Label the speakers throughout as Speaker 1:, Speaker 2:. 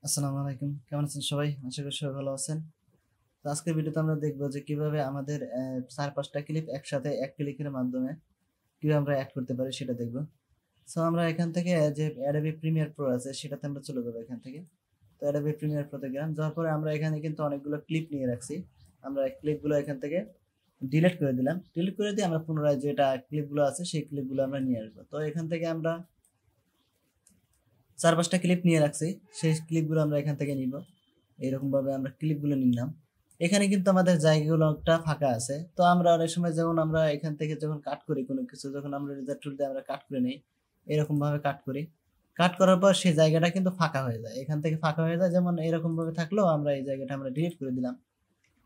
Speaker 1: আসসালামু আলাইকুম। কেমন আছেন সবাই? আশা করি সবাই ভালো আছেন। তো আজকের ভিডিওতে আমরা দেখব যে কিভাবে আমাদের ৪-৫ টা ক্লিপ একসাথে এক ক্লিকের মাধ্যমে কিভাবে আমরা এড করতে পারি সেটা দেখব। সো আমরা এখান থেকে যে Adobe Premiere Pro আছে সেটাতে আমরা চলে যাব এখান থেকে। তো Adobe Premiere Pro তে গেলাম। যাওয়ার পরে আমরা এখানে কিন্তু অনেকগুলো ক্লিপ নিয়ে রাখছি। আমরা এই ক্লিপগুলো এখান থেকে ডিলিট করে দিলাম। ডিলিট করে দিয়ে আমরা পুনরায় যেটা ক্লিপগুলো আছে সেই ক্লিপগুলো আমরা নিয়ে আসবো। তো এখান থেকে আমরা ৪-৫ টা ক্লিপ নিয়ে রাখছি। সেই ক্লিপগুলো আমরা এখান থেকে নিব। এইরকমভাবে আমরা ক্লিপগুলো নিলাম। এখানে কিন্তু আমাদের জায়গাগুলো একটা ফাঁকা আছে। তো আমরা অনেক সময় যেমন আমরা এখান থেকে যখন কাট করি কোনো কিছু যখন আমরা রেজার টুল দিয়ে আমরা কাট করে নেই, এরকমভাবে কাট করি। কাট করার পর সেই জায়গাটা কিন্তু ফাঁকা হয়ে যায়। এখান থেকে ফাঁকা হয়ে যায় যেমন এরকমভাবে থাকলেও আমরা এই জায়গাটা আমরা ডিলিট করে দিলাম।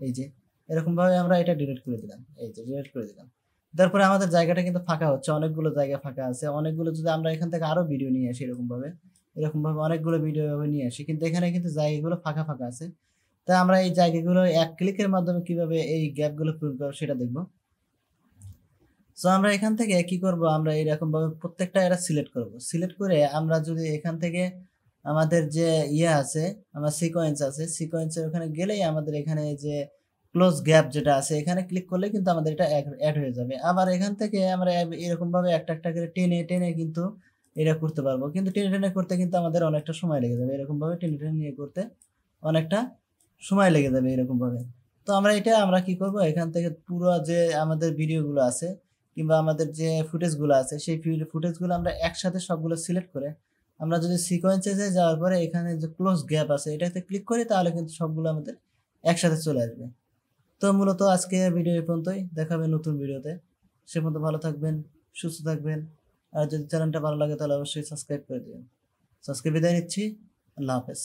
Speaker 1: এই যে এরকমভাবে আমরা এটা ডিলিট করে দিলাম। এই যে ডিলিট করে দিলাম। তারপরে আমাদের জায়গাটা কিন্তু ফাঁকা হচ্ছে। অনেকগুলো জায়গা ফাঁকা আছে। অনেকগুলো যদি আমরা এখান থেকে আরো ভিডিও নিয়ে আসি এরকমভাবে অনেকগুলো ভিডিও এভাবে নিয়ে আসি। কিন্তু এখানে কিন্তু জায়গাগুলো ফাঁকা, ফাঁকা আছে। তাই আমরা এই জায়গাগুলো এক ক্লিকের মাধ্যমে কিভাবে এই গ্যাপগুলো পূরণ করব সেটা দেখব। সো আমরা এখান থেকে কি করব আমরা এরকমভাবে প্রত্যেকটা এরা সিলেক্ট করব। সিলেক্ট করে আমরা যদি এখান থেকে আমাদের যে আছে, আমার সিকোয়েন্স আছে, সিকোয়েন্সের ওখানে গেলেই আমাদের এখানে যে ক্লোজ গ্যাপ যেটা আছে এখানে ক্লিক করলে কিন্তু আমাদের এটা এড হয়ে যাবে। আবার এখান থেকে আমরা এরকমভাবে একটা করে টেনে কিন্তু এটা করতে পারবো। কিন্তু টেনে করতে কিন্তু আমাদের অনেকটা সময় লেগে যাবে। এরকমভাবে টেনে নিয়ে করতে অনেকটা সময় লেগে যাবে এরকমভাবে। তো আমরা কি করব এখান থেকে পুরো যে আমাদের ভিডিওগুলো আছে কিংবা আমাদের যে ফুটেজগুলো আছে সেই ফুটেজগুলো আমরা একসাথে সবগুলো সিলেক্ট করে আমরা যদি সিকোয়েন্সে যাওয়ার পরে এখানে যে ক্লোজ গ্যাপ আছে এটাতে ক্লিক করি তাহলে কিন্তু সবগুলো আমাদের একসাথে চলে আসবে। তো মূলত আজকে ভিডিও এই পর্যন্তই। দেখা হবে নতুন ভিডিওতে। সে পর্যন্ত ভালো থাকবেন, সুস্থ থাকবেন। আর যদি চ্যানেলটা ভালো লাগে তাহলে অবশ্যই সাবস্ক্রাইব করে দিবেন। তো আজকে বিদায় নিচ্ছি। আল্লাহ হাফেজ।